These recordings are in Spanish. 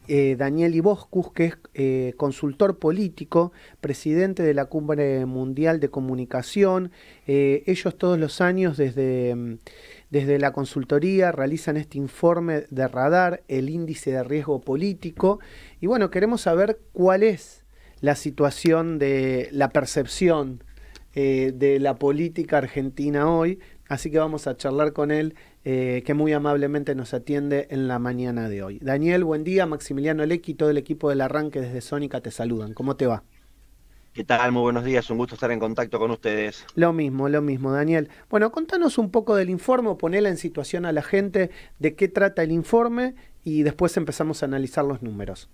Daniel Iboscus, que es consultor político, presidente de la Cumbre Mundial de Comunicación. Ellos todos los años desde la consultoría realizan este informe de radar, el índice de riesgo político. Y bueno, queremos saber cuál es la situación de la percepción de la política argentina hoy. Así que vamos a charlar con él, que muy amablemente nos atiende en la mañana de hoy. Daniel, buen día. Maximiliano Lecky y todo el equipo del Arranque desde Sónica te saludan. ¿Cómo te va? ¿Qué tal? Muy buenos días, un gusto estar en contacto con ustedes. Lo mismo, Daniel. Bueno, contanos un poco del informe, ponela en situación a la gente de qué trata el informe y después empezamos a analizar los números.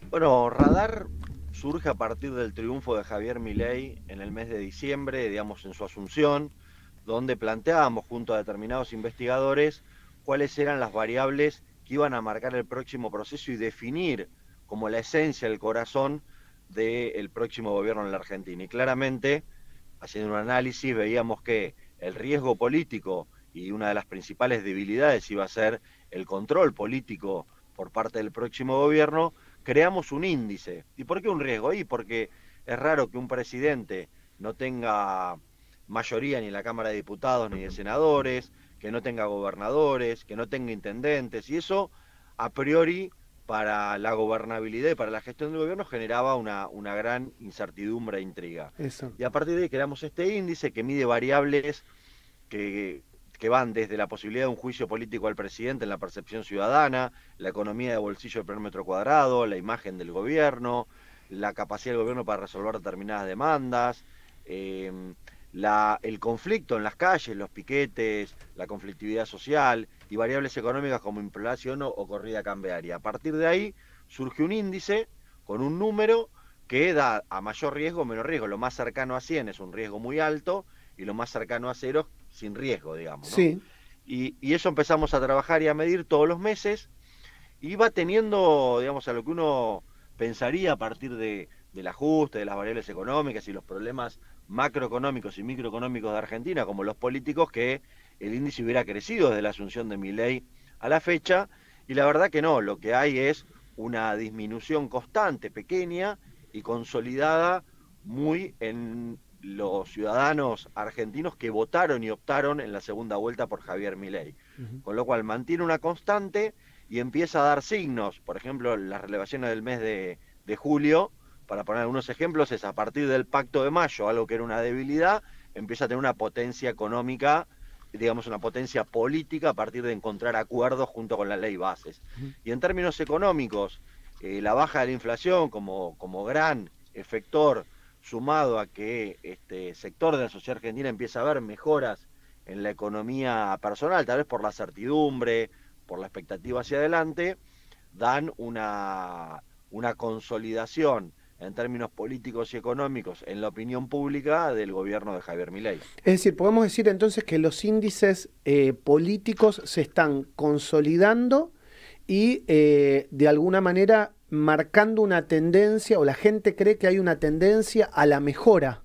Bueno, Radar surge a partir del triunfo de Javier Milei en el mes de diciembre, digamos en su asunción, donde planteábamos junto a determinados investigadores cuáles eran las variables que iban a marcar el próximo proceso y definir como la esencia, el corazón del próximo gobierno en la Argentina. Y claramente, haciendo un análisis, veíamos que el riesgo político y una de las principales debilidades iba a ser el control político por parte del próximo gobierno. Creamos un índice. ¿Y por qué un riesgo? Y porque es raro que un presidente no tenga mayoría ni en la Cámara de Diputados ni de Senadores, que no tenga gobernadores, que no tenga intendentes, y eso a priori para la gobernabilidad y para la gestión del gobierno generaba una gran incertidumbre e intriga. Eso. Y a partir de ahí creamos este índice que mide variables que van desde la posibilidad de un juicio político al presidente en la percepción ciudadana, la economía de bolsillo del primer metro cuadrado, la imagen del gobierno, la capacidad del gobierno para resolver determinadas demandas, el conflicto en las calles, los piquetes, la conflictividad social y variables económicas como inflación o corrida cambiaria. A partir de ahí surge un índice con un número que da a mayor riesgo o menor riesgo. Lo más cercano a 100 es un riesgo muy alto y lo más cercano a 0 sin riesgo, digamos, ¿no? Sí. Y eso empezamos a trabajar y a medir todos los meses y va teniendo, digamos, a lo que uno pensaría a partir del ajuste, de las variables económicas y los problemas macroeconómicos y microeconómicos de Argentina, como los políticos, que el índice hubiera crecido desde la asunción de Milei a la fecha, y la verdad que no, lo que hay es una disminución constante, pequeña y consolidada muy en los ciudadanos argentinos que votaron y optaron en la segunda vuelta por Javier Milei. Con lo cual mantiene una constante y empieza a dar signos. Por ejemplo, las relevaciones del mes de julio, para poner algunos ejemplos, es a partir del Pacto de Mayo, algo que era una debilidad, empieza a tener una potencia económica, digamos una potencia política a partir de encontrar acuerdos junto con la ley bases. Y en términos económicos, la baja de la inflación como gran efector, sumado a que este sector de la sociedad argentina empieza a ver mejoras en la economía personal, tal vez por la certidumbre, por la expectativa hacia adelante, dan una consolidación en términos políticos y económicos en la opinión pública del gobierno de Javier Milei. Es decir, podemos decir entonces que los índices políticos se están consolidando y de alguna manera marcando una tendencia, o la gente cree que hay una tendencia a la mejora.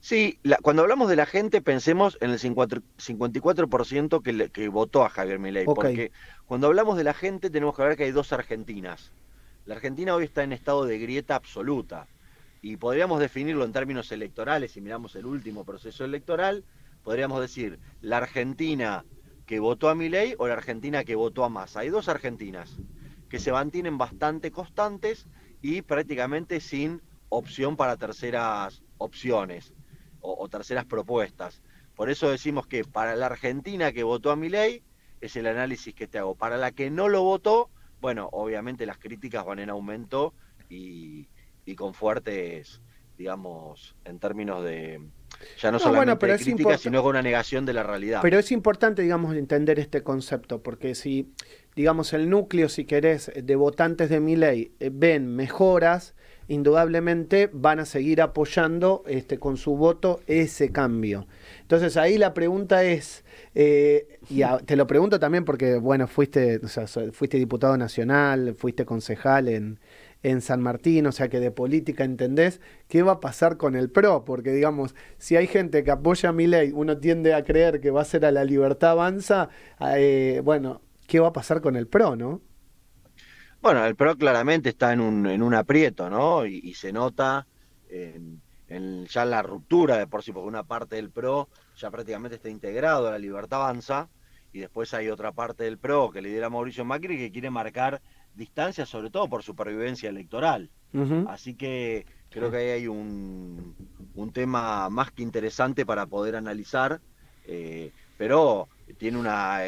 Sí, cuando hablamos de la gente pensemos en el 54% que votó a Javier Milei, porque cuando hablamos de la gente tenemos que ver que hay dos Argentinas. La Argentina hoy está en estado de grieta absoluta y podríamos definirlo en términos electorales. Si miramos el último proceso electoral, podríamos decir la Argentina que votó a Milei o la Argentina que votó a Massa. Hay dos Argentinas que se mantienen bastante constantes y prácticamente sin opción para terceras opciones o terceras propuestas. Por eso decimos que para la Argentina que votó a Milei es el análisis que te hago. Para la que no lo votó, bueno, obviamente las críticas van en aumento y con fuertes, digamos, en términos de, ya no solamente de críticas, sino con una negación de la realidad. Pero es importante, digamos, entender este concepto, porque si, digamos, el núcleo, si querés, de votantes de Milei ven mejoras, indudablemente van a seguir apoyando con su voto ese cambio. Entonces ahí la pregunta es, te lo pregunto también porque, bueno, fuiste diputado nacional, fuiste concejal en San Martín, o sea que de política entendés, ¿qué va a pasar con el PRO? Porque, digamos, si hay gente que apoya a Milei, uno tiende a creer que va a ser a la Libertad Avanza, bueno, ¿qué va a pasar con el PRO, no? Bueno, el PRO claramente está en un aprieto, ¿no? Y se nota en ya la ruptura de por sí, porque una parte del PRO ya prácticamente está integrado a la Libertad Avanza, y después hay otra parte del PRO que lidera Mauricio Macri que quiere marcar distancia, sobre todo por supervivencia electoral. Ujú. Así que creo que ahí hay un tema más que interesante para poder analizar, pero está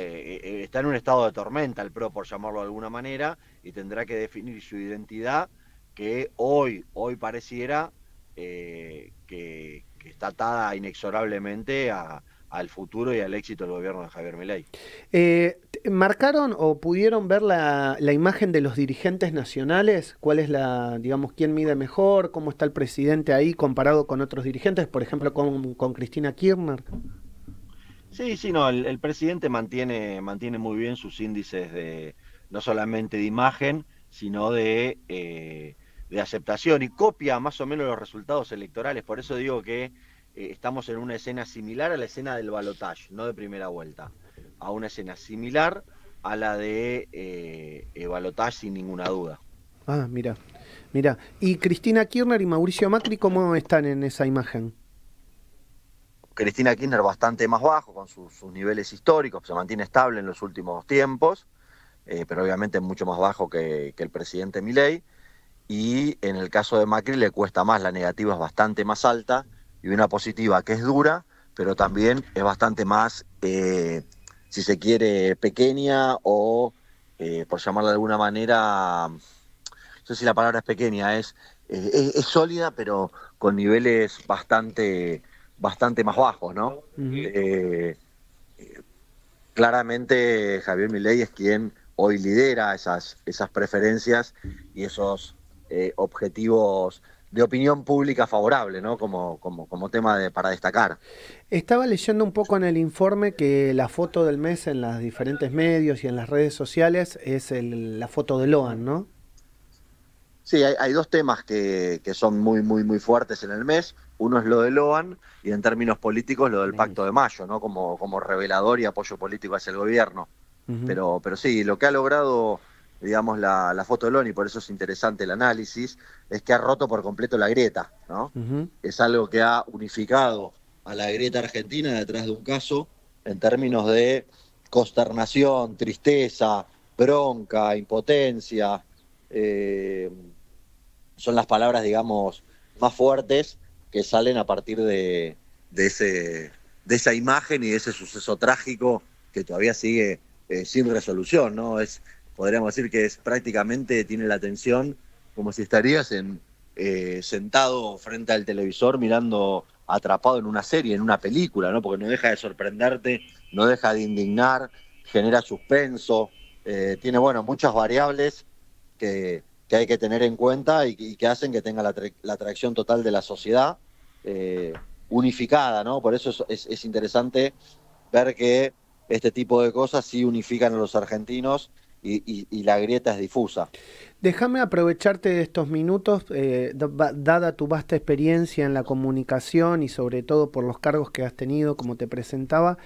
en un estado de tormenta el PRO, por llamarlo de alguna manera, y tendrá que definir su identidad, que hoy pareciera que está atada inexorablemente al futuro y al éxito del gobierno de Javier Milei. ¿Marcaron o pudieron ver la imagen de los dirigentes nacionales? ¿Cuál es digamos, quién mide mejor? ¿Cómo está el presidente ahí comparado con otros dirigentes? Por ejemplo, con Cristina Kirchner. Sí, sí, no, el presidente mantiene muy bien sus índices no solamente de imagen, sino de aceptación, y copia más o menos los resultados electorales. Por eso digo que estamos en una escena similar a la escena del balotaje, no de primera vuelta, a una escena similar a la de balotaje sin ninguna duda. Ah, mira, mira. ¿Y Cristina Kirchner y Mauricio Macri cómo están en esa imagen? Cristina Kirchner bastante más bajo, con sus niveles históricos, se mantiene estable en los últimos tiempos, pero obviamente mucho más bajo que el presidente Milei. Y en el caso de Macri le cuesta más, la negativa es bastante más alta, y una positiva que es dura, pero también es bastante más, si se quiere, pequeña, o, por llamarla de alguna manera, no sé si la palabra es pequeña, es sólida, pero con niveles bastante más bajos, ¿no? Ujú. Claramente Javier Milei es quien hoy lidera esas preferencias y esos objetivos de opinión pública favorable, ¿no? Como tema para destacar. Estaba leyendo un poco en el informe que la foto del mes en los diferentes medios y en las redes sociales es la foto de Loan, ¿no? Sí, hay dos temas que son muy fuertes en el mes. Uno es lo de Loan, y en términos políticos lo del Pacto de Mayo, ¿no? Como revelador y apoyo político hacia el gobierno. Ujú, Pero sí, lo que ha logrado, digamos, la foto de Loan, y por eso es interesante el análisis, es que ha roto por completo la grieta, ¿no? ujú. Es algo que ha unificado a la grieta argentina detrás de un caso en términos de consternación, tristeza, bronca, impotencia. eh, Son las palabras, digamos, más fuertes que salen a partir de, ese, de esa imagen y de ese suceso trágico que todavía sigue sin resolución, ¿no? Podríamos decir que prácticamente tiene la atención como si estarías sentado frente al televisor mirando, atrapado en una serie, en una película, ¿no? Porque no deja de sorprenderte, no deja de indignar, genera suspenso, tiene, bueno, muchas variables que hay que tener en cuenta y que hacen que tenga la atracción total de la sociedad, eh, unificada, ¿no? Por eso es interesante ver que este tipo de cosas sí unifican a los argentinos, y la grieta es difusa. Déjame aprovecharte de estos minutos, dada tu vasta experiencia en la comunicación y sobre todo por los cargos que has tenido, como te presentaba,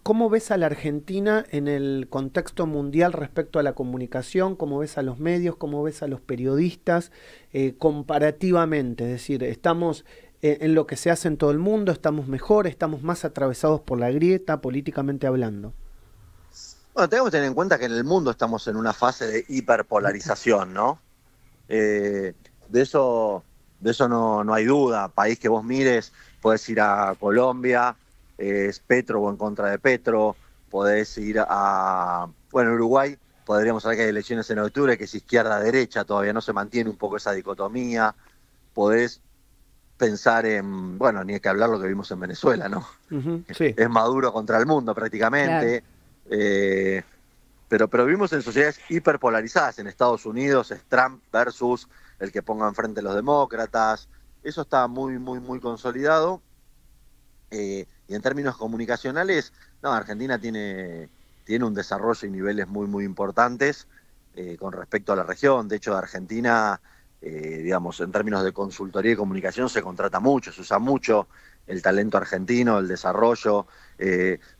¿cómo ves a la Argentina en el contexto mundial respecto a la comunicación? ¿Cómo ves a los medios? ¿Cómo ves a los periodistas comparativamente? Es decir, ¿estamos en lo que se hace en todo el mundo? ¿Estamos mejor? ¿Estamos más atravesados por la grieta, políticamente hablando? Bueno, tenemos que tener en cuenta que en el mundo estamos en una fase de hiperpolarización, ¿no? De eso, no hay duda. País que vos mires, podés ir a Colombia, es Petro o en contra de Petro, podés ir bueno, Uruguay, podríamos saber que hay elecciones en octubre, que es izquierda-derecha, todavía no se mantiene un poco esa dicotomía. Podés pensar bueno, ni hay que hablar lo que vimos en Venezuela, ¿no? Ujú, sí, Es Maduro contra el mundo claro. prácticamente. Eh, pero vivimos en sociedades hiperpolarizadas. En Estados Unidos es Trump versus el que ponga enfrente a los demócratas. Eso está muy consolidado. Y en términos comunicacionales, no, Argentina tiene un desarrollo y niveles muy importantes con respecto a la región. De hecho, Argentina, digamos, en términos de consultoría y comunicación se contrata mucho, se usa mucho. el talento argentino, el desarrollo,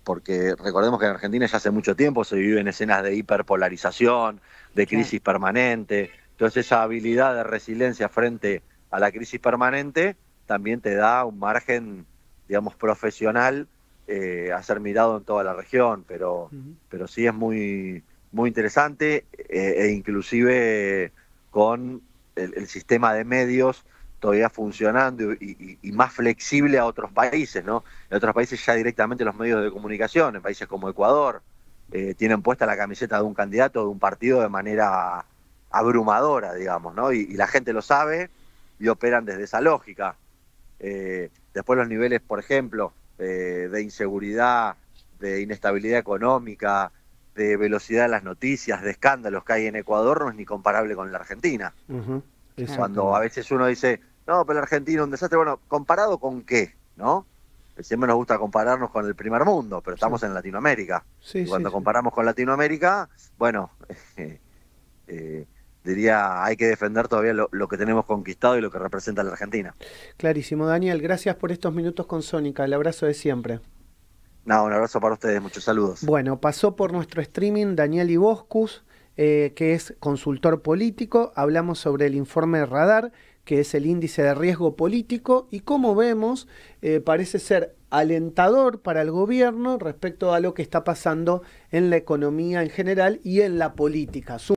porque recordemos que en Argentina ya hace mucho tiempo se viven escenas de hiperpolarización, de Claro. crisis permanente, entonces esa habilidad de resiliencia frente a la crisis permanente también te da un margen, digamos, profesional a ser mirado en toda la región, pero sí es muy interesante e inclusive con el sistema de medios todavía funcionando y más flexible a otros países, ¿no? En otros países ya directamente los medios de comunicación, en países como Ecuador, tienen puesta la camiseta de un candidato, de un partido de manera abrumadora, digamos, ¿no? Y la gente lo sabe y operan desde esa lógica. Después los niveles, por ejemplo, de inseguridad, de inestabilidad económica, de velocidad de las noticias, de escándalos que hay en Ecuador no es ni comparable con la Argentina. Cuando a veces uno dice, no, pero la Argentina es un desastre, bueno, ¿comparado con qué? ¿No? Siempre nos gusta compararnos con el primer mundo, pero estamos en Latinoamérica. Y cuando comparamos con Latinoamérica, bueno, diría, hay que defender todavía lo que tenemos conquistado y lo que representa la Argentina. Clarísimo, Daniel, gracias por estos minutos con Sónica, el abrazo de siempre. No, un abrazo para ustedes, muchos saludos. Bueno, pasó por nuestro streaming Daniel Iboscus, que es consultor político. Hablamos sobre el informe Radar, que es el índice de riesgo político, y como vemos, parece ser alentador para el gobierno respecto a lo que está pasando en la economía en general y en la política.